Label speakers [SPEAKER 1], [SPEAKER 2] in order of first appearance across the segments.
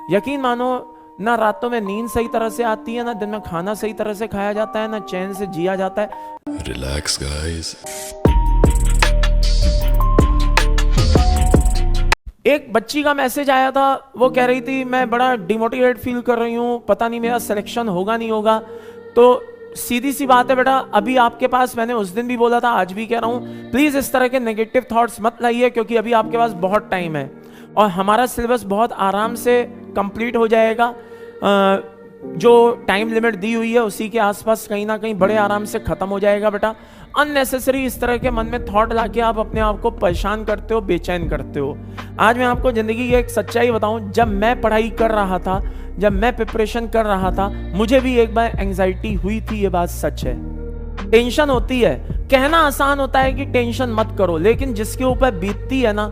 [SPEAKER 1] यकीन मानो, ना रातों में नींद सही तरह से आती है, ना दिन में खाना सही तरह से खाया जाता है, ना चैन से जिया जाता है।
[SPEAKER 2] Relax guys.
[SPEAKER 1] एक बच्ची का मैसेज आया था, वो कह रही थी मैं बड़ा डिमोटिवेट फील कर रही हूँ, पता नहीं मेरा सिलेक्शन होगा नहीं होगा। तो सीधी सी बात है बेटा, अभी आपके पास, मैंने उस दिन भी बोला था, आज भी कह रहा हूँ, प्लीज इस तरह के नेगेटिव थॉट्स मत लाइए, क्योंकि अभी आपके पास बहुत टाइम है और हमारा सिलेबस बहुत आराम से कंप्लीट हो जाएगा। जो टाइम लिमिट दी हुई है उसी के आसपास कहीं ना कहीं बड़े आराम से खत्म हो जाएगा बेटा। अननेसेसरी इस तरह के मन में थॉट लाके आप अपने आप को परेशान करते हो, बेचैन करते हो। आज मैं आपको जिंदगी की एक सच्चाई बताऊं, जब मैं पढ़ाई कर रहा था, जब मैं प्रिपरेशन कर रहा था, मुझे भी एक बार एंजाइटी हुई थी, ये बात सच है। टेंशन होती है, कहना आसान होता है कि टेंशन मत करो, लेकिन जिसके ऊपर बीतती है ना,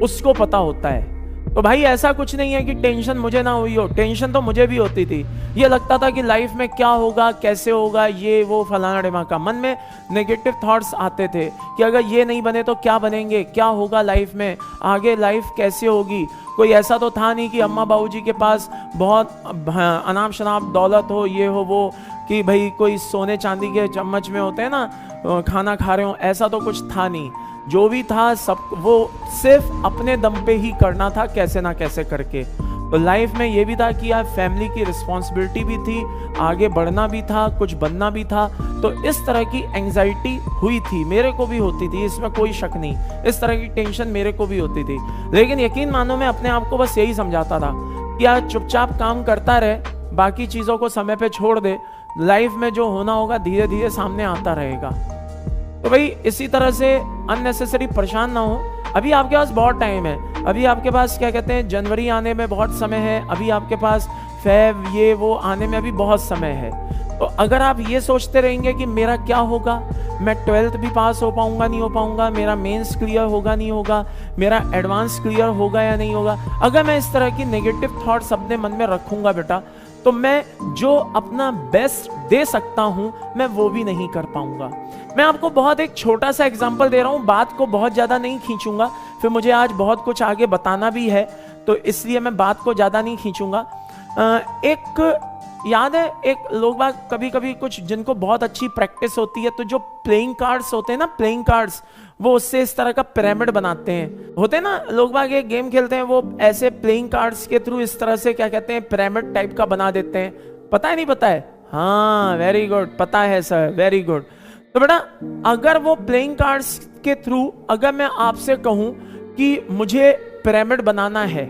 [SPEAKER 1] उसको पता होता है। तो भाई ऐसा कुछ नहीं है कि टेंशन मुझे ना हुई हो, टेंशन तो मुझे भी होती थी। ये लगता था कि लाइफ में क्या होगा, कैसे होगा, ये वो फलाना ढिमाका, मन में नेगेटिव थॉट्स आते थे कि अगर ये नहीं बने तो क्या बनेंगे, क्या होगा लाइफ में, आगे लाइफ कैसे होगी। कोई ऐसा तो था नहीं कि अम्मा बाबूजी के पास बहुत अनाप शनाप दौलत हो, ये हो वो, कि भाई कोई सोने चांदी के चम्मच में होते हैं ना खाना खा रहे हो, ऐसा तो कुछ था नहीं। जो भी था सब वो सिर्फ अपने दम पे ही करना था, कैसे ना कैसे करके। तो लाइफ में ये भी था कि यार फैमिली की रिस्पॉन्सिबिलिटी भी थी, आगे बढ़ना भी था, कुछ बनना भी था। तो इस तरह की एंजाइटी हुई थी, मेरे को भी होती थी, इसमें कोई शक नहीं, इस तरह की टेंशन मेरे को भी होती थी। लेकिन यकीन मानो, मैं अपने आप को बस यही समझाता था कि यार चुपचाप काम करता रहे, बाकी चीज़ों को समय पे छोड़ दे, लाइफ में जो होना होगा धीरे धीरे सामने आता रहेगा। तो भाई इसी तरह से अननेसेसरी परेशान ना हो। अभी आपके पास बहुत टाइम है, अभी आपके पास क्या कहते हैं, जनवरी आने में बहुत समय है, अभी आपके पास फेब ये वो आने में अभी बहुत समय है। तो अगर आप ये सोचते रहेंगे कि मेरा क्या होगा, मैं 12th भी पास हो पाऊंगा नहीं हो पाऊंगा, मेरा मेंस क्लियर होगा नहीं होगा, मेरा एडवांस क्लियर होगा या नहीं होगा, अगर मैं इस तरह की नेगेटिव थॉट्स अपने मन में रखूंगा बेटा, तो मैं जो अपना बेस्ट दे सकता हूं मैं वो भी नहीं कर पाऊंगा। मैं आपको बहुत एक छोटा सा एग्जांपल दे रहा हूं, बात को बहुत ज्यादा नहीं खींचूंगा, फिर मुझे आज बहुत कुछ आगे बताना भी है, तो इसलिए मैं बात को ज्यादा नहीं खींचूंगा। एक याद है, एक लोग बाग कभी कभी कुछ जिनको बहुत अच्छी प्रैक्टिस होती है, तो जो प्लेइंग कार्ड्स होते हैं ना, प्लेइंग कार्ड्स, वो उससे इस तरह का पिरामिड बनाते हैं। होते हैं ना लोग बाग एक गेम खेलते हैं, वो ऐसे प्लेइंग कार्ड्स के थ्रू इस तरह से क्या कहते हैं, पिरामिड टाइप का बना देते हैं। पता है नहीं पता है? हाँ वेरी गुड, पता है सर, वेरी गुड। तो बेटा अगर वो प्लेइंग कार्ड्स के थ्रू अगर मैं आपसे कहूं कि मुझे पिरामिड बनाना है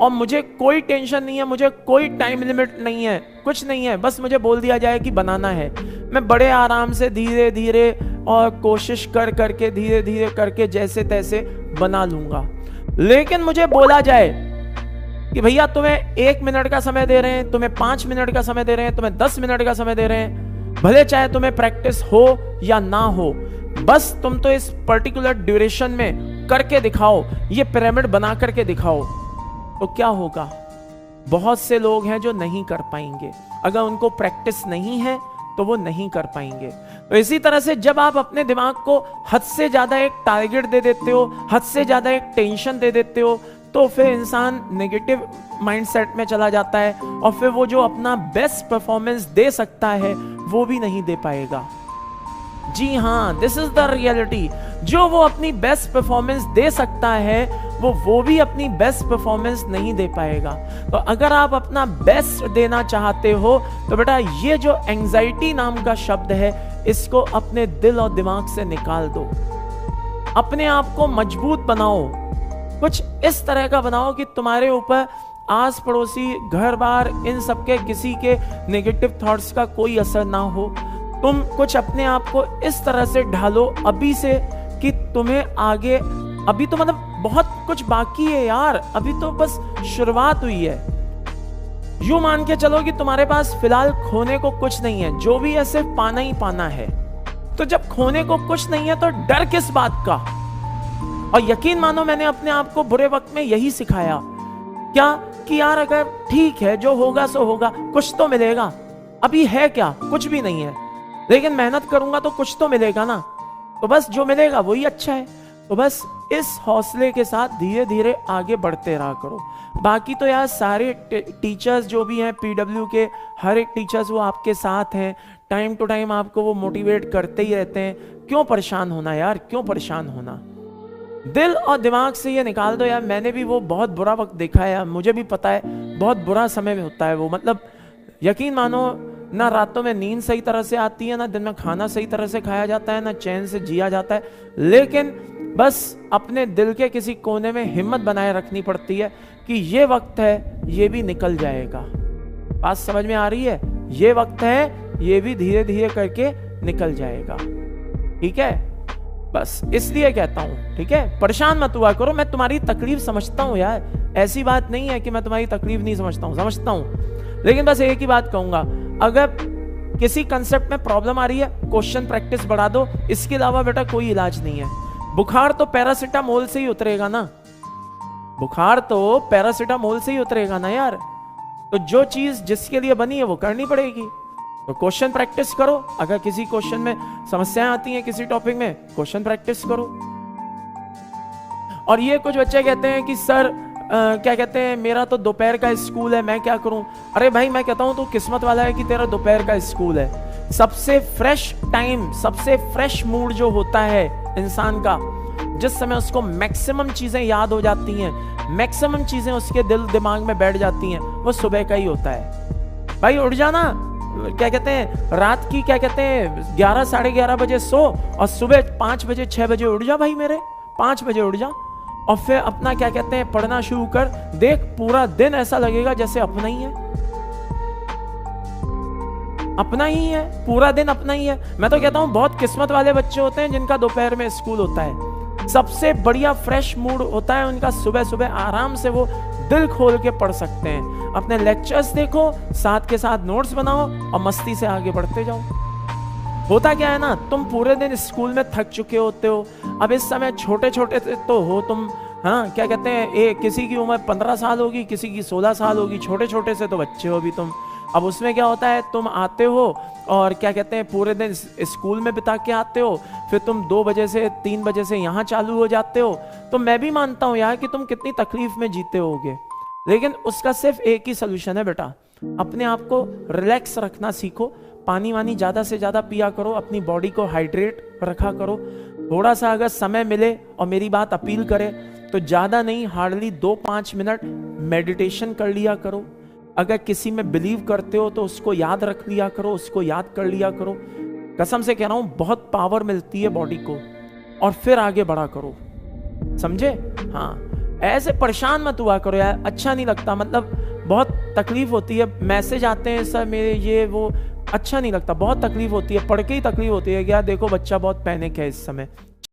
[SPEAKER 1] और मुझे कोई टेंशन नहीं है, मुझे कोई टाइम लिमिट नहीं है, कुछ नहीं है, बस मुझे बोल दिया जाए कि बनाना है, मैं बड़े आराम से धीरे धीरे और कोशिश कर करके धीरे धीरे करके जैसे तैसे बना लूंगा। लेकिन मुझे बोला जाए कि भैया तुम्हें 1 मिनट का समय दे रहे हैं, तुम्हें 5 मिनट का समय दे रहे हैं, तुम्हें 10 मिनट का समय दे रहे हैं, भले चाहे तुम्हें प्रैक्टिस हो या ना हो, बस तुम तो इस पर्टिकुलर ड्यूरेशन में करके दिखाओ, ये पिरामिड बना करके दिखाओ, तो क्या होगा? बहुत से लोग हैं जो नहीं कर पाएंगे, अगर उनको प्रैक्टिस नहीं है तो वो नहीं कर पाएंगे। तो इसी तरह से जब आप अपने दिमाग को हद से ज्यादा एक टारगेट दे देते हो, हद से ज्यादा एक टेंशन दे देते हो, तो फिर इंसान नेगेटिव माइंडसेट में चला जाता है और फिर वो जो अपना बेस्ट परफॉर्मेंस दे सकता है वो भी नहीं दे पाएगा। जी हाँ, दिस इज द रियलिटी। जो वो अपनी बेस्ट परफॉर्मेंस दे सकता है वो भी अपनी बेस्ट परफॉर्मेंस नहीं दे पाएगा। तो अगर आप अपना बेस्ट देना चाहते हो तो बेटा ये जो एंजाइटी नाम का शब्द है, इसको अपने दिल और दिमाग से निकाल दो। अपने आप को मजबूत बनाओ, कुछ इस तरह का बनाओ कि तुम्हारे ऊपर आस पड़ोसी, घर बार, इन सबके किसी के नेगेटिव थॉट्स का कोई असर ना हो। तुम कुछ अपने आप को इस तरह से ढालो अभी से कि तुम्हें आगे, अभी तो मतलब बहुत कुछ बाकी है यार, अभी तो बस शुरुआत हुई है। यूं मान के चलो कि तुम्हारे पास फिलहाल खोने को कुछ नहीं है, जो भी है सिर्फ पाना ही पाना है। तो जब खोने को कुछ नहीं है तो डर किस बात का? और यकीन मानो मैंने अपने आप को बुरे वक्त में यही सिखाया, क्या कि यार अगर ठीक है, जो होगा सो होगा, कुछ तो मिलेगा। अभी है क्या? कुछ भी नहीं है, लेकिन मेहनत करूंगा तो कुछ तो मिलेगा ना, तो बस जो मिलेगा वही अच्छा है। तो बस इस हौसले के साथ धीरे धीरे आगे बढ़ते रहा करो। बाकी तो यार सारे टीचर्स जो भी हैं पीडब्ल्यू के, हर एक टीचर्स वो आपके साथ हैं, टाइम टू टाइम आपको वो मोटिवेट करते ही रहते हैं। क्यों परेशान होना यार, क्यों परेशान होना? दिल और दिमाग से ये निकाल दो यार। मैंने भी वो बहुत बुरा वक्त देखा है, मुझे भी पता है बहुत बुरा समय में होता है वो। मतलब यकीन मानो, ना रातों में नींद सही तरह से आती है, ना दिन में खाना सही तरह से खाया जाता है, ना चैन से जिया जाता है। लेकिन बस अपने दिल के किसी कोने में हिम्मत बनाए रखनी पड़ती है कि ये वक्त है, ये भी निकल जाएगा। बात समझ में आ रही है? ये वक्त है, ये भी धीरे धीरे करके निकल जाएगा। ठीक है, बस इसलिए कहता हूं, ठीक है, परेशान मत हुआ करो। मैं तुम्हारी तकलीफ समझता हूं यार, ऐसी बात नहीं है कि मैं तुम्हारी तकलीफ नहीं समझता हूं, समझता हूं। लेकिन बस एक ही बात कहूंगा, अगर किसी कंसेप्ट में प्रॉब्लम आ रही है, क्वेश्चन प्रैक्टिस बढ़ा दो। इसके अलावा बेटा कोई इलाज नहीं है। बुखार तो पैरासिटामोल से ही उतरेगा ना, बुखार तो पैरासिटामोल से ही उतरेगा ना यार। तो जो चीज जिसके लिए बनी है वो करनी पड़ेगी। तो क्वेश्चन प्रैक्टिस करो। अगर किसी क्वेश्चन में समस्याएं आती हैं, किसी टॉपिक में, क्वेश्चन प्रैक्टिस करो। और ये कुछ बच्चे कहते हैं कि सर क्या कहते हैं, मेरा तो दोपहर का स्कूल है, मैं क्या करूं? अरे भाई मैं कहता हूं तो किस्मत वाला है कि तेरा दोपहर का स्कूल है। सबसे फ्रेश टाइम, सबसे फ्रेश मूड जो होता है इंसान का, जिस समय उसको मैक्सिमम चीजें याद हो जाती हैं, मैक्सिमम चीजें उसके दिल दिमाग में बैठ जाती हैं, वो सुबह का ही होता है। भाई उठ जाना, क्या कहते हैं, रात की क्या कहते हैं 11 साढ़े 11 बजे सो और सुबह 5 बजे 6 बजे उठ जा भाई मेरे, 5 बजे उठ जा और फिर अपना क्या कहते हैं पढ़ना शुरू कर। देख पूरा दिन ऐसा लगेगा जैसे अपना ही है, अपना ही है, पूरा दिन अपना ही है। मैं तो कहता हूं बहुत किस्मत वाले बच्चे होते हैं जिनका दोपहर में स्कूल होता है। सबसे बढ़िया फ्रेश मूड होता है उनका सुबह सुबह, आराम से वो दिल खोल के पढ़ सकते हैं। अपने लेक्चर्स देखो, साथ के साथ नोट्स बनाओ और मस्ती से आगे बढ़ते जाओ। होता क्या है ना, तुम पूरे दिन स्कूल में थक चुके होते हो। अब इस समय छोटे छोटे तो हो तुम, हाँ क्या कहते हैं, किसी की उम्र 15 साल होगी, किसी की 16 साल होगी, छोटे छोटे से तो बच्चे हो भी तुम। अब उसमें क्या होता है, तुम आते हो और क्या कहते हैं पूरे दिन स्कूल में बिता के आते हो, फिर तुम 2 बजे से 3 बजे से यहाँ चालू हो जाते हो। तो मैं भी मानता हूँ यार कि तुम कितनी तकलीफ में जीते होगे, लेकिन उसका सिर्फ एक ही सोल्यूशन है बेटा, अपने आप को रिलैक्स रखना सीखो। पानी वानी ज्यादा से ज्यादा पिया करो, अपनी बॉडी को हाइड्रेट रखा करो। थोड़ा सा अगर समय मिले और मेरी बात अपील करे तो ज्यादा नहीं, हार्डली 2-5 मिनट मेडिटेशन कर लिया करो। अगर किसी में बिलीव करते हो तो उसको याद रख लिया करो, उसको याद कर लिया करो। कसम से कह रहा हूं बहुत पावर मिलती है बॉडी को, और फिर आगे बढ़ा करो, समझे? हाँ, ऐसे परेशान मत हुआ करो यार, अच्छा नहीं लगता। मतलब बहुत तकलीफ होती है, मैसेज आते हैं सर मेरे ये वो, अच्छा नहीं लगता, बहुत तकलीफ होती है, पढ़ के ही तकलीफ होती है कि यार देखो बच्चा बहुत पैनिक है इस समय।